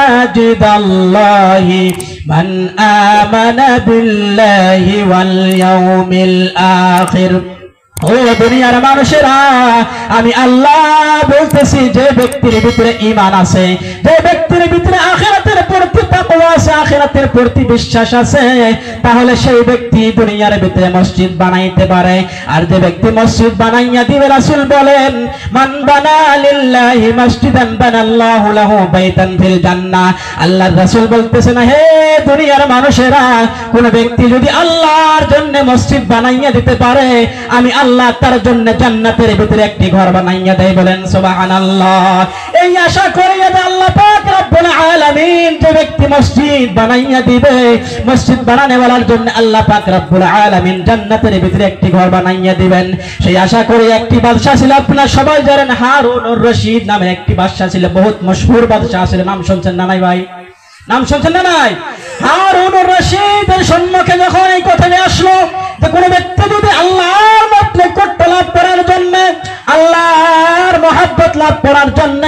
মাসাজিদাল্লাহি মান আমানা বিল্লাহি ওয়াল ইয়াউমিল আখির। ও দুনিয়ার মানুষেরা, আমি আল্লাহ বলতেছি, যে ব্যক্তির ভিতরে ঈমান আছে, যে ব্যক্তির ভিতরে আখিরাতের প্রতি তাকওয়া আছে, আখিরাতের প্রতি বিশ্বাস আছে, তাহলে সেই ব্যক্তি দুনিয়ার ভিতরে মসজিদ বানাইতে পারে। আর যে ব্যক্তি মসজিদ বানাইয়া দিবে, রাসূল বলেন মান বানা লিল্লাহি মসজিদান বানাল্লাহু লাহু বাইতান ফিল জান্নাহ। আল্লাহর রাসূল বলতেছেন, হে দুনিয়ার মানুষেরা, কোন ব্যক্তি যদি আল্লাহর জন্য মসজিদ বানাইয়া দিতে পারে, আমি আল্লাহ তার জন্য জান্নাতের ভিতরে একটি ঘর বানাইয়া দেয়। বলেন সুবহানাল্লাহ। এই আশা করি যে আল্লাহ পাক রব্বুল আলামিন যে ব্যক্তি মসজিদ বানাইয়া দিবে, মসজিদ বানানোওয়ালার জন্য আল্লাহ পাক রব্বুল আলামিন জান্নাতের ভিতরে একটি ঘর বানাইয়া দিবেন। সেই আশা করি। একটি বাদশা ছিল, আপনারা সবাই জানেন, হারুনুর রশিদ নামে একটি বাদশা ছিল, বহুত মশহুর বাদশা ছিল। নাম শুনছেন না নাই ভাই? নাম শুনছেন না নাই? হারুনুর রশিদের সম্মুখে যখন এই কথাটি আসলো যে কোন ব্যক্তি যদি আল্লাহর নৈকট্য লাভ করার জন্য, আল্লাহর মহব্বত লাভ করার জন্য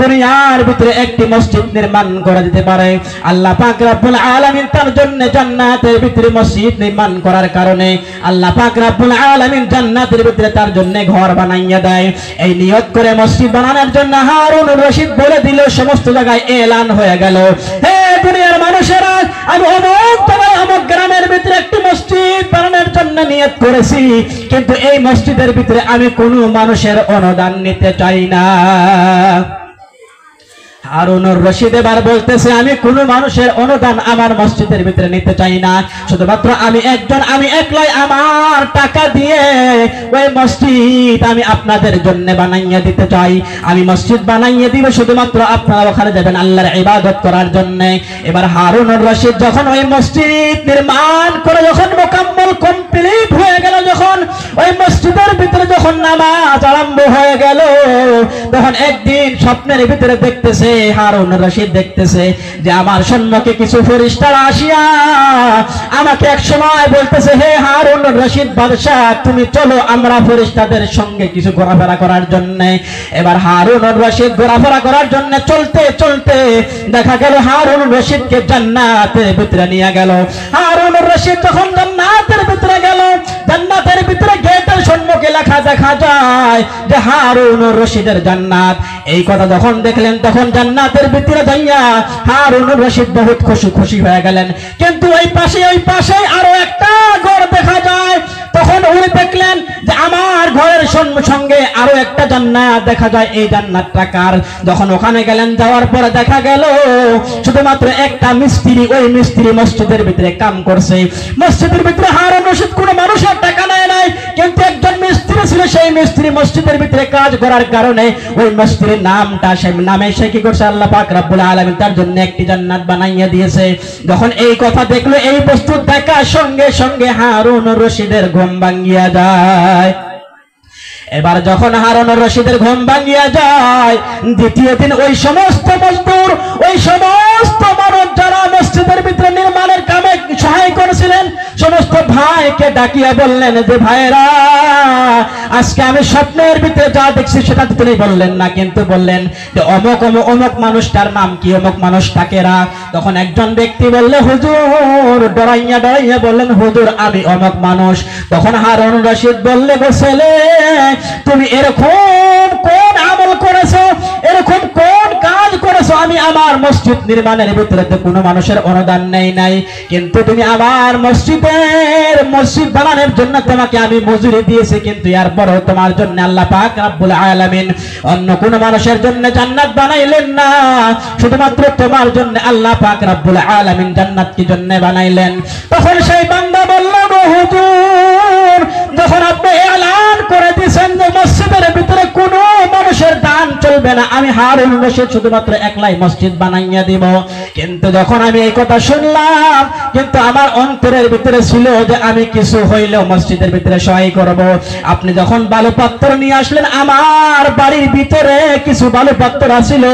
দুনিয়ার ভিতরে একটি মসজিদ নির্মাণ করে দিতে পারে, আল্লাহ পাক রব্বুল আলামিন তার জন্য জান্নাতের ভিতরে মসজিদ নির্মাণ করার কারণে আল্লাহ পাক রব্বুল আলামিন জান্নাতের ভিতরে তার জন্য ঘর বানাইয়া দেয়। এই নিয়ত করে মসজিদ বানানোর জন্য হারুনুর রশিদ বলে দিল, সমস্ত জায়গায় এলান হয়ে গেল, হে দুনিয়ার মানুষেরা, আমি অমুক জায়গায় অমুক গ্রামের ভিতরে একটি মসজিদ বানানোর জন্য নিয়ত করেছি, কিন্তু এই মসজিদের ভিতরে আমি কোনো মানুষের অনুদান নিতে চাই না। হারুনুর রশিদ এবার বলতেছে, আমি কোনো মানুষের অনুদান আমার মসজিদের ভিতরে নিতে চাই না, শুধুমাত্র আমি একজন, আমি একলাই আমার টাকা দিয়ে ওই মসজিদ আমি আপনাদের জন্য বানাইয়া দিতে চাই। আমি মসজিদ বানাইয়া দিব, শুধুমাত্র আপনারা ওখানে যাবেন আল্লাহর ইবাদত করার জন্য। এবার হারুনুর রশিদ যখন ওই মসজিদ নির্মাণ করে যখন মোকাম্মল কমপ্লিট হয়ে গেল, যখন ওই মসজিদের ভিতরে যখন নামাজ আরম্ভ হয়ে গেল, তখন একদিন স্বপ্নের ভিতরে দেখতেছে, হারুনুর রশিদ দেখতেছে যে আমার সম্মুখে কিছু ফেরেশতারা আসিয়া আমাকে এক সময় বলতেছে, হে হারুনুর রশিদ বাদশা, তুমি চলো আমরা ফেরেশতাদের সঙ্গে কিছু ঘোরাফেরা করার জন্য। এবার হারুনুর রশিদ ঘোরাফেরা করার জন্য চলতে চলতে দেখা গেল হারুনুর রশিদকে জান্নাতের ভিতরে নিয়ে গেল। হারুনুর রশিদ যখন জান্নাতের ভিতরে গেল, জান্নাতের ভিতরে গেটের সম্মুখে লেখা দেখা যায় যে হারুনুর রশিদের জান্নাত। এই কথা যখন দেখলেন, তখন জান্নাতের ভিতরে যাইয়া হারুনুর রশিদ বহুত খুশি হয়ে গেলেন। কিন্তু ওই পাশে আরো একটা ঘর দেখা যায়। তখন উনি দেখলেন যে আমার ঘরের সঙ্গে আরো একটা জান্নাত দেখা যায়, এই জান্নাতটা কার? যখন ওখানে গেলেন, যাওয়ার পরে দেখা গেল শুধুমাত্র একটা মিস্ত্রি, ওই মিস্ত্রি মসজিদের ভিতরে কাম করছে। মসজিদের ভিতরে হারুনুর রশিদ কোনো মানুষের টাকা নেয় নাই, কিন্তু একজন মিস্ত্রি ছিল, সেই মিস্ত্রি মসজিদের ভিতরে কাজ করার কারণে ওই মিস্ত্রির নামটা, সেই নামে সে কি করছে, আল্লাহ পাক রব্বুল আলামিন তার জন্য একটি জান্নাত বানাইয়া দিয়েছে। যখন এই কথা দেখলো, এই বস্তু দেখার সঙ্গে সঙ্গে হারুনুর রশিদের ঘুম ভাঙ্গিয়া যায়। এবার যখন হারুনুর রশিদের ঘুম ভাঙ্গিয়া যায়, দ্বিতীয় দিন ওই সমস্ত মজদুর, ওই সমস্ত মানুষ যারা মসজিদের ভিতরে নির্মাণের কামে সহায় করেছিলেন, সমস্ত ভাইকে ডাকিয়া বললেন যে ভাইরা, আজকে আমি স্বপ্নের ভিতরে যা দেখছি সেটা তো তিনি বললেন না, কিন্তু বললেন যে অমুক অমুক মানুষটার নাম কি, অমুক মানুষটা কেরা? তখন একজন ব্যক্তি বললে, হুজুর, ডরাইয়া বললেন, হুজুর আমি অমুক মানুষ। তখন হারুনুর রশিদ বললে, গো ছেলে, তুমি এরকম কোন আমল করেছো, এরকম কোন কাজ করেছো? আমি আমার মসজিদ নির্মাণের ভিতরে তো কোনো মানুষের অনুদান নেই নাই, কিন্তু তুমি আমার মসজিদ বানানোর জন্য তোমাকে আমি মজুরি দিয়েছি, কিন্তু এরপরও তোমার জন্য আল্লাহ পাক রব্বুল আলামিন অন্য কোন মানুষের জন্য জান্নাত বানাইলেন না, শুধুমাত্র তোমার জন্য আল্লাহ পাক রব্বুল আলামিন জান্নাত কি জন্য বানাইলেন? তখন সেই বান্দা বলল, গো হুজুর, যখন আপনি এলান করে দিয়েছেন যে মসজিদের ভিতরে কোনো মানুষের দান চলবে না, আমি হারুনুর রশিদ শুধুমাত্র একলাই মসজিদ বানাইয়া দিব, কিন্তু যখন আমি এই কথা শুনলাম, কিন্তু আমার অন্তরের ভিতরে ছিল যে আমি কিছু হইলেও মসজিদের ভিতরে সহায় করব। আপনি যখন বালুপাত্র নিয়ে আসলেন, আমার বাড়ির ভিতরে কিছু বালুপাত্র আছিল,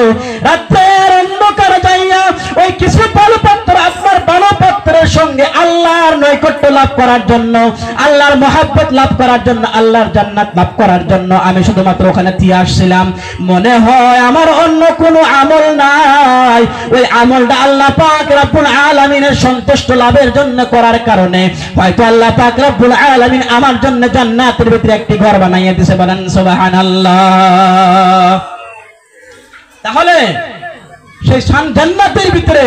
রাতের অন্ধকারে যাইয়া ওই কিছু বালুপাত্র আপনার বালুপাত্রের সঙ্গে আল্লাহর নৈকট্য লাভ করার জন্য, আল্লাহর মহব্বত লাভ করার জন্য, আল্লাহর জান্নাত লাভ করার জন্য আমি শুধুমাত্র ওখানে দিয়ে আসছিলাম। মনে হয় আমার অন্য কোনো আমল নাই, ওই আমলটা আল্লাহ পাক রব্বুল আলামিনের সন্তুষ্ট লাভের জন্য করার কারণে হয়তো আল্লাহ পাক রব্বুল আলামিন আমার জন্য জান্নাতের ভিতরে একটি ঘর বানাইয়া দিয়েছে। বলেন সুবহানাল্লাহ। তাহলে সেই জান্নাতের ভিতরে